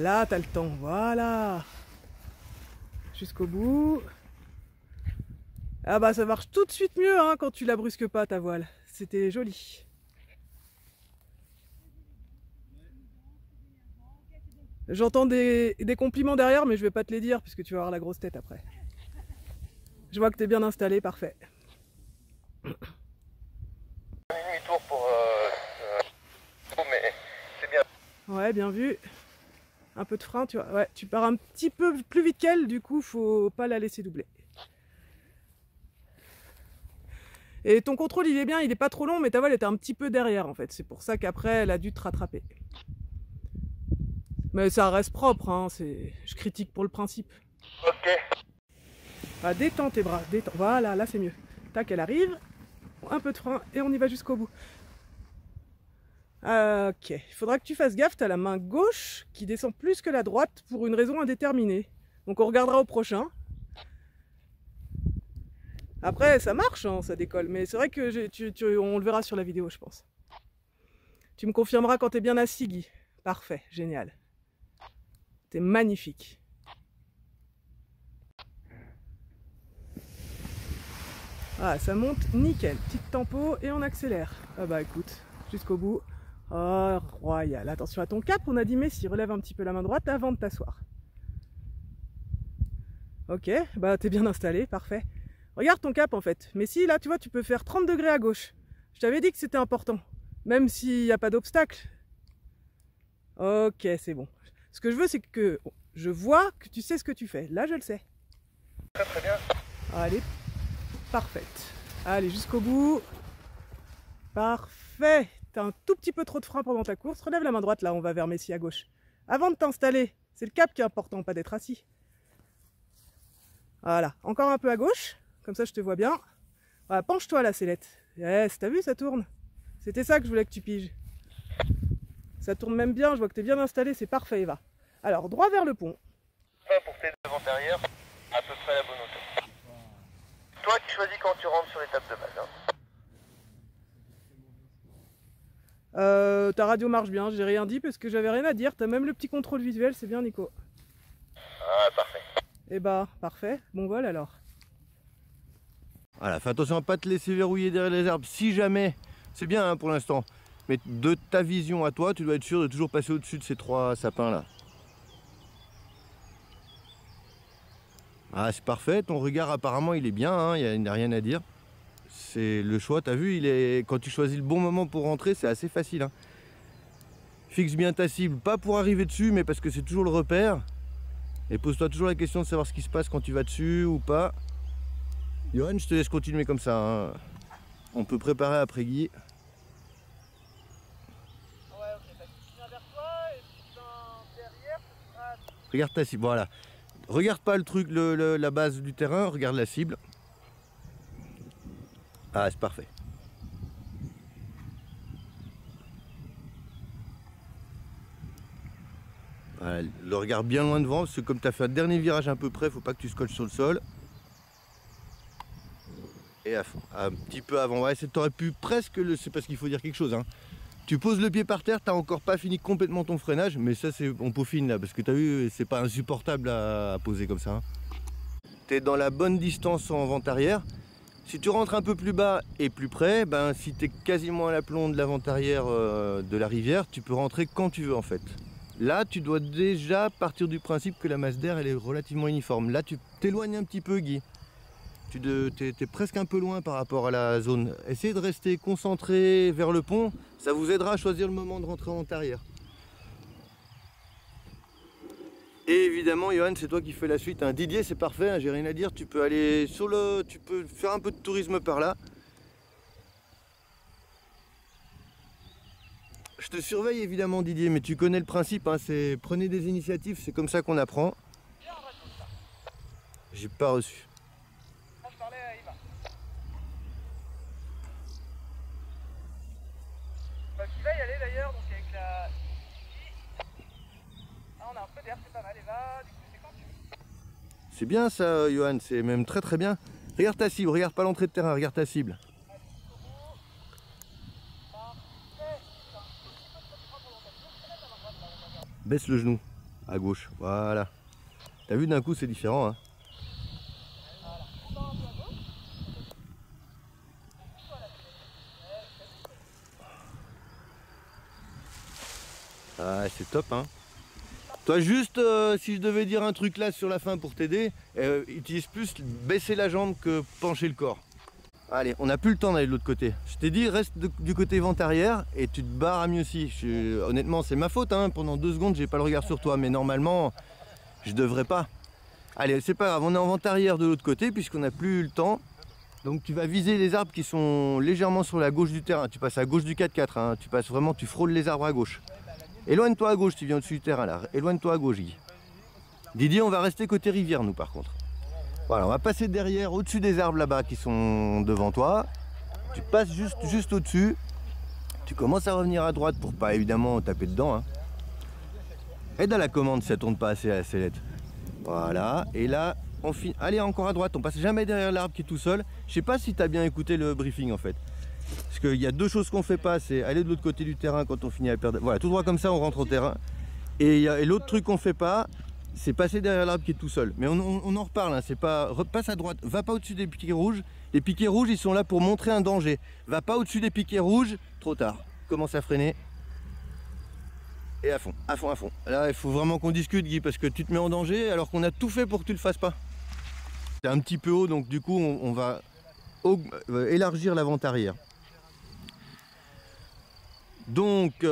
Là, t'as le temps. Voilà. Jusqu'au bout. Ah bah ça marche tout de suite mieux hein, quand tu la brusques pas ta voile. C'était joli. J'entends des compliments derrière mais je vais pas te les dire puisque tu vas avoir la grosse tête après. Je vois que t'es bien installé, parfait. Demi-tour pour mais c'est bien. Ouais, bien vu. Un peu de frein, tu vois. Ouais, tu pars un petit peu plus vite qu'elle, du coup, faut pas la laisser doubler. Et ton contrôle, il est bien, il est pas trop long, mais ta voile était un petit peu derrière, en fait. C'est pour ça qu'après, elle a dû te rattraper. Mais ça reste propre, hein. Je critique pour le principe. Ok. Ah, détends tes bras, détends. Voilà, là, c'est mieux. Tac, elle arrive. Un peu de frein, et on y va jusqu'au bout. Ok, il faudra que tu fasses gaffe, tu as la main gauche qui descend plus que la droite pour une raison indéterminée. Donc on regardera au prochain. Après ça marche, hein, ça décolle, mais c'est vrai que on le verra sur la vidéo je pense. Tu me confirmeras quand tu es bien assis Guy. Parfait, génial. T'es magnifique. Ah, ça monte nickel, petite tempo et on accélère. Ah bah écoute, jusqu'au bout. Oh, royal. Attention à ton cap, on a dit Messi, relève un petit peu la main droite avant de t'asseoir. Ok, bah t'es bien installé, parfait. Regarde ton cap en fait. Messi, là tu vois, tu peux faire 30 degrés à gauche. Je t'avais dit que c'était important, même s'il n'y a pas d'obstacle. Ok, c'est bon. Ce que je veux, c'est que je vois que tu sais ce que tu fais. Là, je le sais. Très très bien. Allez, parfaite. Allez, jusqu'au bout. Parfait. T'as un tout petit peu trop de frein pendant ta course. Relève la main droite, là, on va vers Messi à gauche. Avant de t'installer, c'est le cap qui est important, pas d'être assis. Voilà, encore un peu à gauche. Comme ça, je te vois bien. Voilà, penche-toi, la sellette. Yes, t'as vu, ça tourne. C'était ça que je voulais que tu piges. Ça tourne même bien, je vois que t'es bien installé, c'est parfait, Eva. Alors, droit vers le pont. Pour tes deux antérieures, à peu près la bonne hauteur. Toi qui choisis quand tu rentres sur l'étape de base. Hein. Ta radio marche bien, j'ai rien dit parce que j'avais rien à dire. T'as même le petit contrôle visuel, c'est bien Nico. Ah, parfait. Eh bah, parfait. Bon vol alors. Voilà, fais attention à ne pas te laisser verrouiller derrière les arbres. Si jamais, c'est bien hein, pour l'instant, mais de ta vision à toi, tu dois être sûr de toujours passer au-dessus de ces trois sapins là. Ah, c'est parfait, ton regard apparemment il est bien, hein, il n'y a rien à dire. C'est le choix, t'as vu, quand tu choisis le bon moment pour rentrer, c'est assez facile. Hein. Fixe bien ta cible, pas pour arriver dessus, mais parce que c'est toujours le repère. Et pose-toi toujours la question de savoir ce qui se passe quand tu vas dessus ou pas. Johan, je te laisse continuer comme ça. Hein. On peut préparer après Guy. Ouais, ok, bah, tu viens vers toi et puis derrière, ce sera... Regarde ta cible, voilà. Regarde pas le truc, la base du terrain, regarde la cible. Ah, c'est parfait. Voilà, le regard bien loin devant, parce que comme tu as fait un dernier virage un peu près, faut pas que tu scotches sur le sol. Et à fond, un petit peu avant. Ouais, t'aurais pu presque c'est parce qu'il faut dire quelque chose. Hein. Tu poses le pied par terre, t'as encore pas fini complètement ton freinage, mais ça c'est on peaufine là, parce que t'as vu, c'est pas insupportable à poser comme ça. Hein. Tu es dans la bonne distance en vente arrière. Si tu rentres un peu plus bas et plus près, ben, si tu es quasiment à l'aplomb de la vente arrière de la rivière, tu peux rentrer quand tu veux en fait. Là, tu dois déjà partir du principe que la masse d'air elle est relativement uniforme. Là, tu t'éloignes un petit peu, Guy. Tu es presque un peu loin par rapport à la zone. Essayez de rester concentré vers le pont, ça vous aidera à choisir le moment de rentrer en vente arrière. Et évidemment, Johan, c'est toi qui fais la suite. Hein. Didier, c'est parfait, hein, j'ai rien à dire. Tu peux aller tu peux faire un peu de tourisme par là. Je te surveille évidemment, Didier, mais tu connais le principe. Hein, prenez des initiatives, c'est comme ça qu'on apprend. J'ai pas reçu. Je parlais à Eva. Bah, qui va y aller d'ailleurs, donc avec la... Ah, on a un peu d'air, c'est pas mal, Eva. Du coup, c'est quand tu veux. C'est bien ça, Johan, c'est même très très bien. Regarde ta cible, regarde pas l'entrée de terrain, regarde ta cible. Baisse le genou. À gauche, voilà. T'as vu, d'un coup c'est différent, hein. Ah, c'est top, hein. Toi, juste, si je devais dire un truc là sur la fin pour t'aider, utilise plus baisser la jambe que pencher le corps. Allez, on n'a plus le temps d'aller de l'autre côté. Je t'ai dit, reste du côté vent arrière et tu te barres à mieux aussi. Honnêtement, c'est ma faute, hein. Pendant 2 secondes, j'ai pas le regard sur toi, mais normalement, je devrais pas. Allez, c'est pas grave, on est en vent arrière de l'autre côté puisqu'on n'a plus le temps. Donc tu vas viser les arbres qui sont légèrement sur la gauche du terrain. Tu passes à gauche du 4x4, hein. Tu passes vraiment, tu frôles les arbres à gauche. Éloigne-toi à gauche, tu viens au-dessus du terrain là. Éloigne-toi à gauche, Guy. Didier, on va rester côté rivière, nous, par contre. Voilà, on va passer derrière, au-dessus des arbres là-bas qui sont devant toi. Tu passes juste au-dessus. Tu commences à revenir à droite pour pas évidemment taper dedans, hein. Aide à la commande si ça tourne pas assez à la sellette. Voilà, et là, on finit. Allez, encore à droite, on passe jamais derrière l'arbre qui est tout seul. Je sais pas si tu as bien écouté le briefing en fait. Parce qu'il y a 2 choses qu'on fait pas, c'est aller de l'autre côté du terrain quand on finit à perdre. Voilà, tout droit comme ça, on rentre au terrain. Et l'autre truc qu'on fait pas, c'est passer derrière l'arbre qui est tout seul. Mais on en reparle, hein, c'est pas. Repasse à droite, va pas au-dessus des piquets rouges. Les piquets rouges, ils sont là pour montrer un danger. Va pas au-dessus des piquets rouges, trop tard. Commence à freiner. Et à fond, à fond, à fond. Là, il faut vraiment qu'on discute, Guy, parce que tu te mets en danger alors qu'on a tout fait pour que tu le fasses pas. C'est un petit peu haut, donc du coup, on va élargir la vente arrière. Donc là,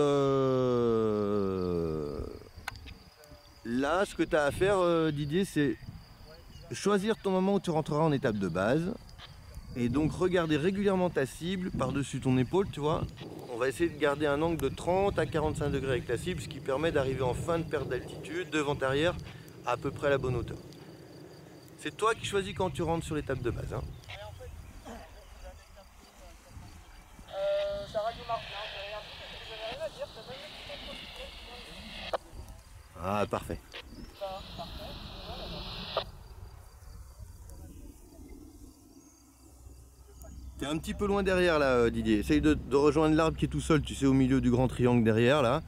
ce que tu as à faire, Didier, c'est choisir ton moment où tu rentreras en étape de base. Et donc regarder régulièrement ta cible par-dessus ton épaule, tu vois. On va essayer de garder un angle de 30 à 45 degrés avec la cible, ce qui permet d'arriver en fin de perte d'altitude, de vent arrière, à peu près à la bonne hauteur. C'est toi qui choisis quand tu rentres sur l'étape de base, hein. Ah, parfait. T'es un petit peu loin derrière là, Didier. Essaye de rejoindre l'arbre qui est tout seul, tu sais, au milieu du grand triangle derrière là.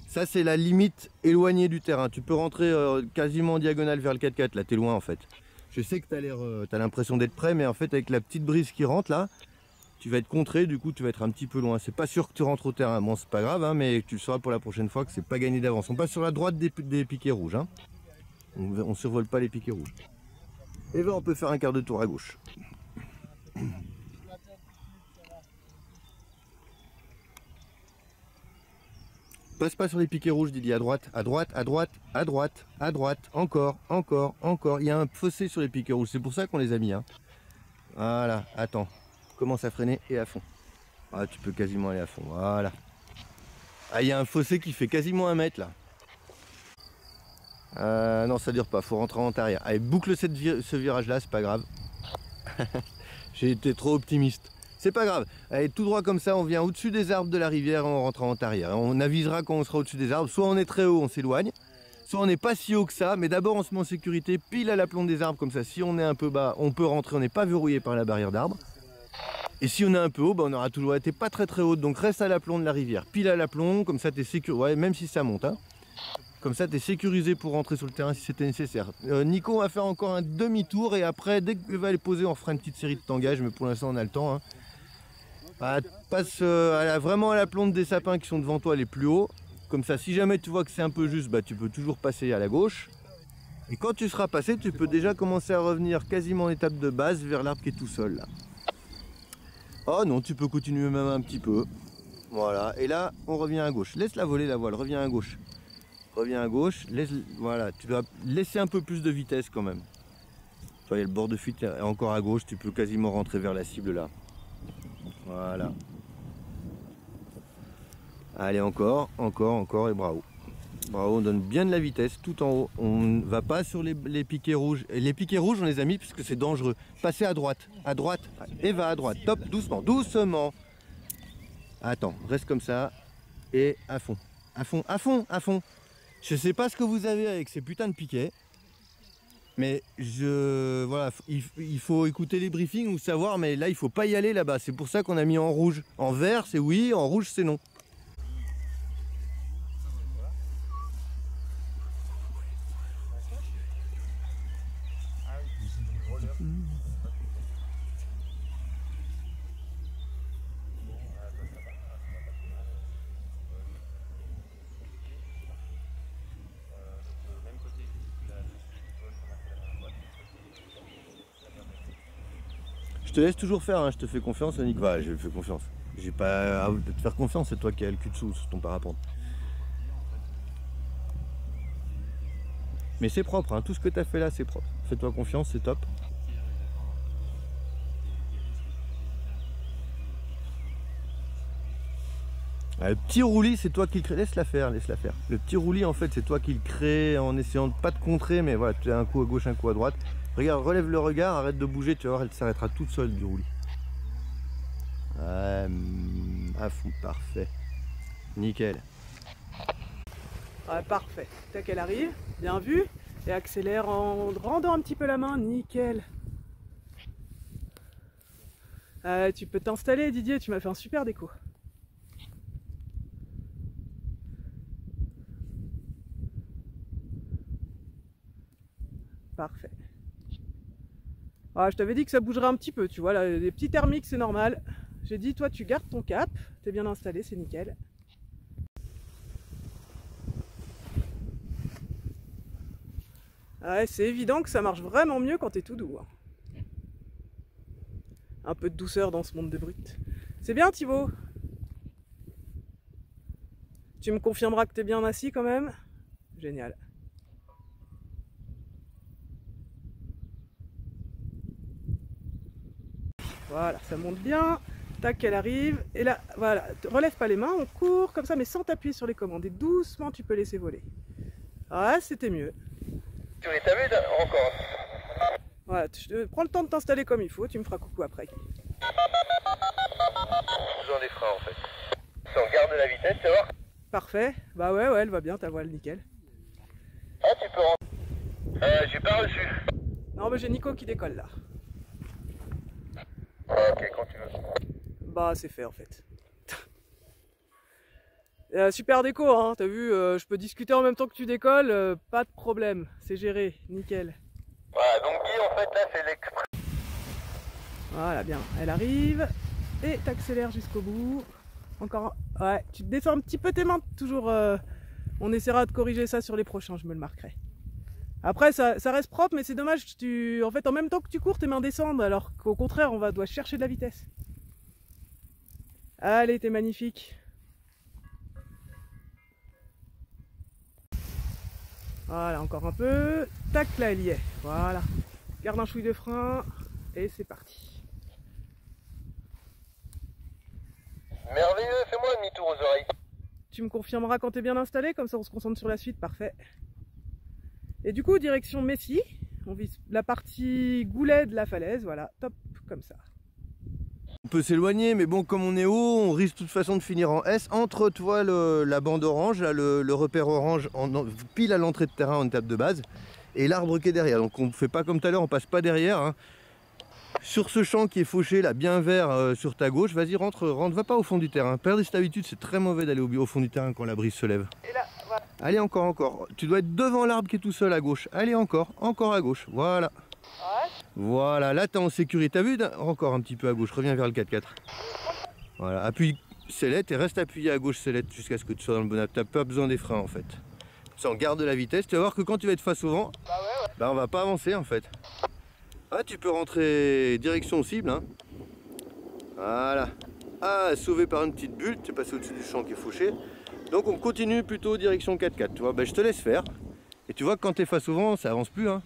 Ça, c'est la limite éloignée du terrain. Tu peux rentrer quasiment en diagonale vers le 4x4. Là, t'es loin en fait. Je sais que t'as l'impression d'être prêt, mais en fait, avec la petite brise qui rentre là, tu vas être contré, du coup tu vas être un petit peu loin. C'est pas sûr que tu rentres au terrain. Bon, c'est pas grave, hein, mais tu le sauras pour la prochaine fois que c'est pas gagné d'avance. On passe sur la droite des piquets rouges, hein. On survole pas les piquets rouges. Et là, on peut faire un quart de tour à gauche. Passe pas sur les piquets rouges, Didier. À droite, à droite, à droite, à droite, à droite. Encore, encore, encore. Il y a un fossé sur les piquets rouges. C'est pour ça qu'on les a mis, hein. Voilà, attends. Commence à freiner et à fond. Ah, tu peux quasiment aller à fond, voilà. Ah, il y a un fossé qui fait quasiment 1 mètre là. Non, ça dure pas, faut rentrer en arrière. Allez, boucle ce virage là, c'est pas grave. J'ai été trop optimiste. C'est pas grave. Allez, tout droit comme ça, on vient au-dessus des arbres de la rivière et on rentre en arrière. On avisera quand on sera au-dessus des arbres. Soit on est très haut, on s'éloigne. Soit on n'est pas si haut que ça, mais d'abord on se met en sécurité pile à l'aplomb des arbres comme ça. Si on est un peu bas, on peut rentrer, on n'est pas verrouillé par la barrière d'arbres. Et si on est un peu haut, bah on aura toujours été pas très très haut. Donc reste à l'aplomb de la rivière, pile à l'aplomb, comme ça tu es sécurisé, ouais, même si ça monte, hein. Comme ça tu es sécurisé pour rentrer sur le terrain si c'était nécessaire. Nico, on va faire encore un demi-tour et après, dès qu'il va aller poser, on fera une petite série de tangages, mais pour l'instant on a le temps, hein. Bah, passe vraiment à l'aplomb des sapins qui sont devant toi les plus hauts. Comme ça, si jamais tu vois que c'est un peu juste, bah, tu peux toujours passer à la gauche. Et quand tu seras passé, tu peux déjà commencer à revenir quasiment en étape de base vers l'arbre qui est tout seul là. Oh non, tu peux continuer même un petit peu. Voilà, et là, on revient à gauche. Laisse-la voler la voile, reviens à gauche. Reviens à gauche, voilà, tu dois laisser un peu plus de vitesse quand même. Tu vois, il y a le bord de fuite est encore à gauche, tu peux quasiment rentrer vers la cible là. Voilà. Allez, encore, encore, encore, et bravo. Bravo, on donne bien de la vitesse tout en haut. On ne va pas sur les piquets rouges. Et les piquets rouges, on les a mis parce que c'est dangereux. Passez à droite, et va à droite. Top, doucement, doucement. Attends, reste comme ça. Et à fond, à fond, à fond, à fond. Je sais pas ce que vous avez avec ces putains de piquets. Mais voilà, il faut écouter les briefings ou savoir, mais là, il faut pas y aller là-bas. C'est pour ça qu'on a mis en rouge. En vert, c'est oui, en rouge, c'est non. Je te laisse toujours faire, hein, je te fais confiance, Annick. Bah, je fais confiance. J'ai pas à te faire confiance, c'est toi qui as le cul dessous sur ton parapente. Mais c'est propre, hein, tout ce que tu as fait là, c'est propre. Fais-toi confiance, c'est top. Le petit roulis, c'est toi qui le crée. Laisse-la faire, laisse-la faire. Le petit roulis, en fait, c'est toi qui le crée en essayant de pas te contrer, mais voilà, tu as un coup à gauche, un coup à droite. Regarde, relève le regard, arrête de bouger, tu vas voir, elle s'arrêtera toute seule du roulis. À fond, parfait. Nickel. Ouais, parfait. Tac, elle arrive, bien vu. Et accélère en rendant un petit peu la main, nickel. Tu peux t'installer, Didier, tu m'as fait un super déco. Parfait. Ah, je t'avais dit que ça bougerait un petit peu, tu vois, là, les petits thermiques, c'est normal. J'ai dit, toi, tu gardes ton cap, t'es bien installé, c'est nickel. Ouais, c'est évident que ça marche vraiment mieux quand t'es tout doux. Hein. Un peu de douceur dans ce monde de brut. C'est bien, Thibaut. Tu me confirmeras que t'es bien assis quand même? Génial. Voilà, ça monte bien. Tac, elle arrive. Et là, voilà, relève pas les mains, on court comme ça, mais sans t'appuyer sur les commandes. Et doucement, tu peux laisser voler. Ah, c'était mieux. Tu les t'as vu encore? Voilà, prends le temps de t'installer comme il faut, tu me feras coucou après. Besoin des freins en fait. Si on garde la vitesse, tu vas voir. Parfait. Bah ouais, elle va bien, ta voile, nickel. Ah, tu peux rentrer. J'ai pas reçu. Non, mais j'ai Nico qui décolle là. Ok, quand tu veux. Bah, c'est fait en fait. Super déco, hein, t'as vu, je peux discuter en même temps que tu décolles, pas de problème, c'est géré, nickel. Voilà, donc Guy, en fait, là, c'est l'express. Voilà, bien, elle arrive, et t'accélères jusqu'au bout. Encore, ouais, tu te descends un petit peu tes mains, toujours, on essaiera de corriger ça sur les prochains, je me le marquerai. Après, ça reste propre, mais c'est dommage, en fait, en même temps que tu cours, tes mains descendent, alors qu'au contraire, doit chercher de la vitesse. Allez, t'es magnifique. Voilà, encore un peu. Tac, là, elle y est. Voilà. Garde un chouille de frein. Et c'est parti. Merveilleux, fais-moi un demi-tour aux oreilles. Tu me confirmeras quand t'es bien installé, comme ça on se concentre sur la suite, parfait. Et du coup, direction Messi. On vise la partie goulet de la falaise, voilà, top, comme ça. On peut s'éloigner, mais bon, comme on est haut, on risque de toute façon de finir en S. Entre, tu vois, la bande orange, là, le repère orange, pile à l'entrée de terrain en étape de base, et l'arbre qui est derrière. Donc on ne fait pas comme tout à l'heure, on passe pas derrière. Hein. Sur ce champ qui est fauché, là, bien vert sur ta gauche, vas-y, rentre, va pas au fond du terrain. Perdre cette habitude, c'est très mauvais d'aller au fond du terrain quand la brise se lève. Et là, voilà. Allez, encore. Tu dois être devant l'arbre qui est tout seul à gauche. Allez, encore à gauche, voilà. Ouais. Voilà, là t'es en sécurité, t'as vu? Encore un petit peu à gauche, reviens vers le 4x4. Voilà, appuie sellette et reste appuyé à gauche sellette jusqu'à ce que tu sois dans le bon axe. T'as pas besoin des freins en fait. Ça, on garde la vitesse, tu vas voir que quand tu vas être face au vent, bah on va pas avancer en fait. Ah, tu peux rentrer direction cible, hein. Voilà. Ah, sauvé par une petite bulle, tu es passé au-dessus du champ qui est fauché. Donc on continue plutôt direction 4x4, tu vois, bah, je te laisse faire. Et tu vois que quand tu es face au vent, ça avance plus, hein.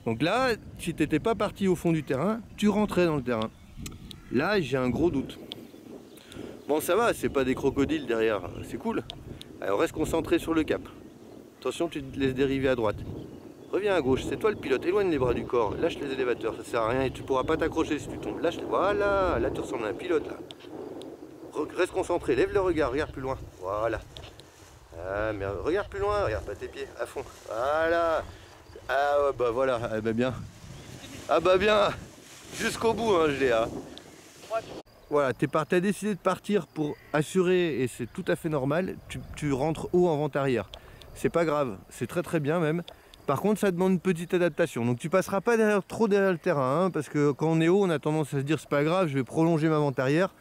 Donc là, si tu n'étais pas parti au fond du terrain, tu rentrais dans le terrain. Là, j'ai un gros doute. Bon, ça va, c'est pas des crocodiles derrière, c'est cool. Alors reste concentré sur le cap. Attention, tu te laisses dériver à droite. Reviens à gauche, c'est toi le pilote, éloigne les bras du corps, lâche les élévateurs, ça sert à rien et tu pourras pas t'accrocher si tu tombes. Lâche, voilà, là tu ressembles à un pilote là. Reste concentré, lève le regard, regarde plus loin. Voilà. Ah, mais regarde plus loin, regarde pas tes pieds, à fond. Voilà. Ah ouais, bah voilà, ah bah bien. Ah bah bien, jusqu'au bout, hein, je l'ai. Hein. Voilà, t'as décidé de partir pour assurer, et c'est tout à fait normal, tu rentres haut en vente arrière. C'est pas grave, c'est très bien même. Par contre, ça demande une petite adaptation. Donc tu passeras pas trop derrière le terrain, hein, parce que quand on est haut, on a tendance à se dire c'est pas grave, je vais prolonger ma vente arrière.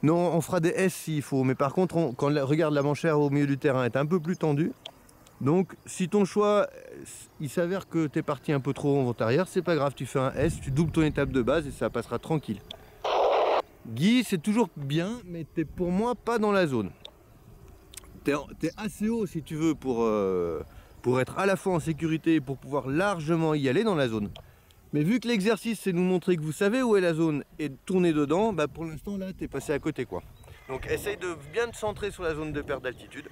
Non, on fera des S s'il faut, mais par contre, quand regarde la manchère au milieu du terrain est un peu plus tendue. Donc si ton choix, il s'avère que tu es parti un peu trop en vente arrière, c'est pas grave, tu fais un S, tu doubles ton étape de base et ça passera tranquille. Guy, c'est toujours bien, mais t'es pour moi pas dans la zone. T'es assez haut si tu veux pour être à la fois en sécurité et pour pouvoir largement y aller dans la zone. Mais vu que l'exercice c'est nous montrer que vous savez où est la zone et de tourner dedans, bah pour l'instant là t'es passé à côté quoi. Donc essaye de bien te centrer sur la zone de perte d'altitude.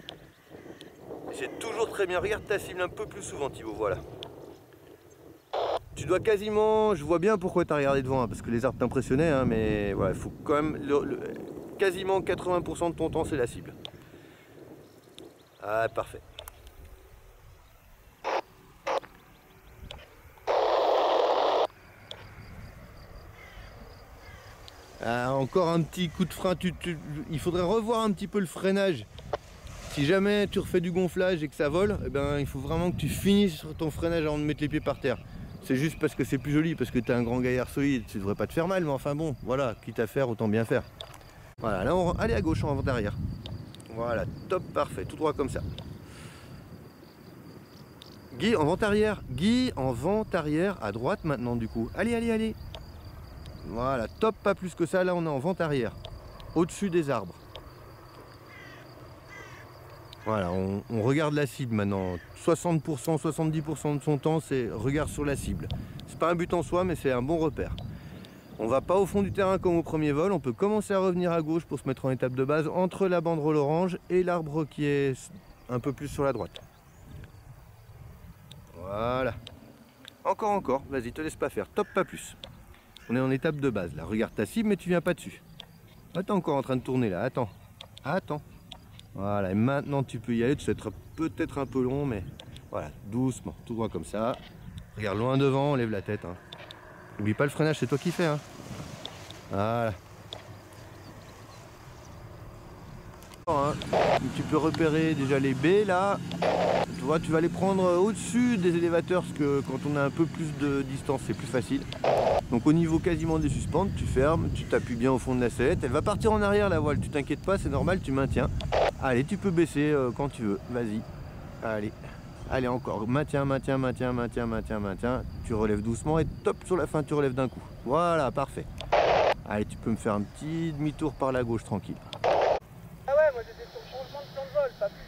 C'est toujours très bien, regarde ta cible un peu plus souvent Thibaut, voilà. Tu dois quasiment, je vois bien pourquoi tu as regardé devant, hein, parce que les arbres t'impressionnaient, hein, mais voilà, il faut quand même, quasiment 80% de ton temps c'est la cible. Ah parfait. Ah, encore un petit coup de frein, il faudrait revoir un petit peu le freinage. Si jamais tu refais du gonflage et que ça vole, eh ben, il faut vraiment que tu finisses sur ton freinage avant de mettre les pieds par terre. C'est juste parce que c'est plus joli, parce que tu es un grand gaillard solide, ça devrait pas te faire mal, mais enfin bon, voilà, quitte à faire, autant bien faire. Voilà, là on allez à gauche en vente arrière. Voilà, top, parfait, tout droit comme ça. Guy en vente arrière, Guy en vente arrière, à droite maintenant du coup. Allez, allez, allez. Voilà, top, pas plus que ça, là on est en vente arrière, au-dessus des arbres. Voilà, on regarde la cible maintenant. 60%, 70% de son temps, c'est regard sur la cible. C'est pas un but en soi, mais c'est un bon repère. On va pas au fond du terrain comme au premier vol. On peut commencer à revenir à gauche pour se mettre en étape de base entre la banderole orange et l'arbre qui est un peu plus sur la droite. Voilà. Encore, encore. Vas-y, te laisse pas faire. Top, pas plus. On est en étape de base. Là, regarde ta cible, mais tu viens pas dessus. Attends, encore en train de tourner là. Attends. Attends. Voilà, et maintenant tu peux y aller, tu seras peut-être un peu long, mais voilà, doucement, tout droit comme ça. Regarde loin devant, lève la tête. Hein. N'oublie pas le freinage, c'est toi qui fais. Hein. Voilà. Hein. Tu peux repérer déjà les baies là. Tu vois, tu vas les prendre au-dessus des élévateurs, parce que quand on a un peu plus de distance, c'est plus facile. Donc au niveau quasiment des suspentes, tu fermes, tu t'appuies bien au fond de la sellette. Elle va partir en arrière la voile, tu t'inquiètes pas, c'est normal, tu maintiens. Allez, tu peux baisser quand tu veux, vas-y. Allez, allez encore, maintiens, maintiens, maintiens, maintiens, maintiens, maintiens. Tu relèves doucement et top, sur la fin tu relèves d'un coup. Voilà, parfait. Allez, tu peux me faire un petit demi-tour par la gauche tranquille. Ah ouais, moi j'étais sur le changement de plan de vol, pas plus.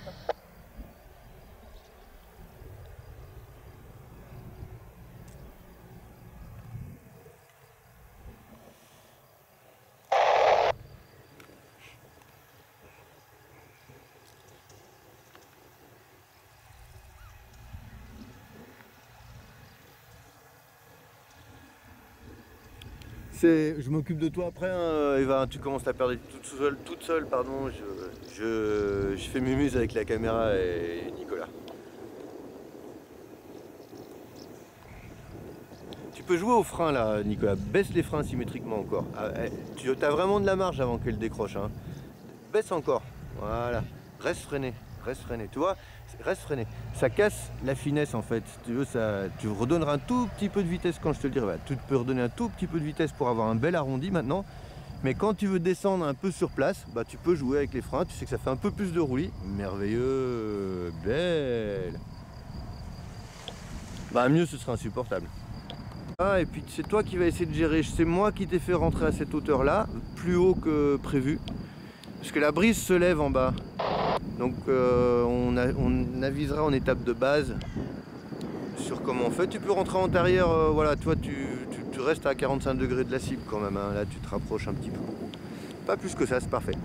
Je m'occupe de toi après, hein, Eva, tu commences à perdre toute seule, pardon. Je fais mes muses avec la caméra et Nicolas. Tu peux jouer au frein là, Nicolas. Baisse les freins symétriquement encore. Tu as vraiment de la marge avant qu'elle décroche. Hein. Baisse encore. Voilà. Reste freiné. Reste freiné. Tu vois, reste freiné. Ça casse la finesse en fait. Si tu veux, tu redonneras un tout petit peu de vitesse quand je te le dirai. Tu peux redonner un tout petit peu de vitesse pour avoir un bel arrondi maintenant. Mais quand tu veux descendre un peu sur place, bah, tu peux jouer avec les freins. Tu sais que ça fait un peu plus de roulis. Merveilleux. Belle. Bah mieux, ce sera insupportable. Ah, et puis c'est toi qui vas essayer de gérer. C'est moi qui t'ai fait rentrer à cette hauteur là, plus haut que prévu, parce que la brise se lève en bas. Donc on avisera en étape de base sur comment on fait. Tu peux rentrer en arrière, voilà, toi tu restes à 45 degrés de la cible quand même, hein. Là tu te rapproches un petit peu. Pas plus que ça, c'est parfait.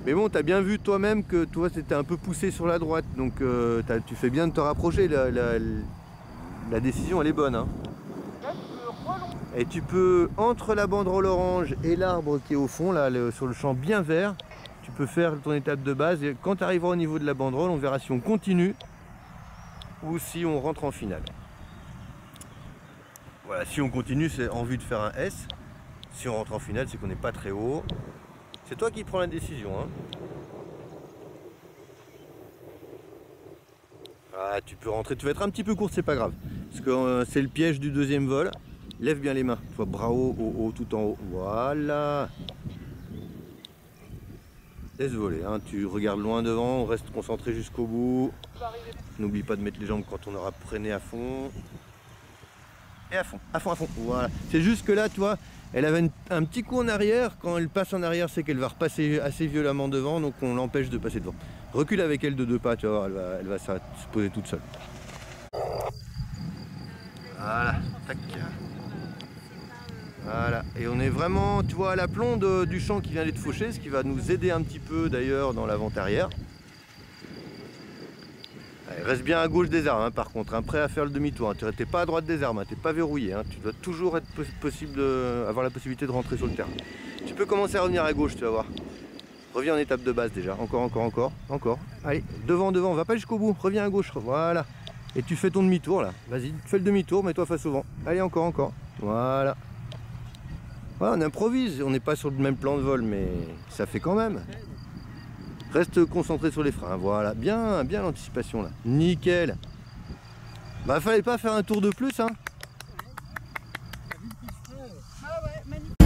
Mais bon, tu as bien vu toi-même que toi c'était un peu poussé sur la droite, donc tu fais bien de te rapprocher, la décision elle est bonne. Hein. Et tu peux, entre la banderole orange et l'arbre qui est au fond, là, sur le champ bien vert, tu peux faire ton étape de base. Et quand tu arriveras au niveau de la banderole, on verra si on continue ou si on rentre en finale. Voilà, si on continue, c'est en vue de faire un S. Si on rentre en finale, c'est qu'on n'est pas très haut. C'est toi qui prends la décision. Hein. Ah, tu peux rentrer, tu vas être un petit peu court, c'est pas grave. Parce que c'est le piège du deuxième vol. Lève bien les mains, tu vois, bras haut, haut, haut, tout en haut. Voilà. Laisse voler, hein. Tu regardes loin devant, on reste concentré jusqu'au bout. N'oublie pas de mettre les jambes quand on aura freiné à fond. Et à fond, à fond, à fond. Voilà. C'est juste que là, tu vois, elle avait un petit coup en arrière. Quand elle passe en arrière, c'est qu'elle va repasser assez violemment devant, donc on l'empêche de passer devant. Recule avec elle de 2 pas, tu vas voir, elle va se poser toute seule. Voilà, tac. Voilà, et on est vraiment, tu vois, à l'aplomb du champ qui vient d'être fauché, ce qui va nous aider un petit peu d'ailleurs dans l'avant-arrière. Reste bien à gauche des arbres, hein, par contre, hein, prêt à faire le demi-tour. Hein. Tu n'es pas à droite des arbres, hein, tu n'es pas verrouillé. Hein. Tu dois toujours être avoir la possibilité de rentrer sur le terrain. Tu peux commencer à revenir à gauche, tu vas voir. Reviens en étape de base déjà. Encore. Allez, devant, va pas jusqu'au bout. Reviens à gauche, voilà. Et tu fais ton demi-tour là. Vas-y, fais le demi-tour, mets-toi face au vent. Allez, encore. Voilà. Voilà, on improvise. On n'est pas sur le même plan de vol, mais ça fait quand même. Reste concentré sur les freins, voilà, bien l'anticipation là, nickel. Bah fallait pas faire un tour de plus, hein. Ah ouais, magnifique.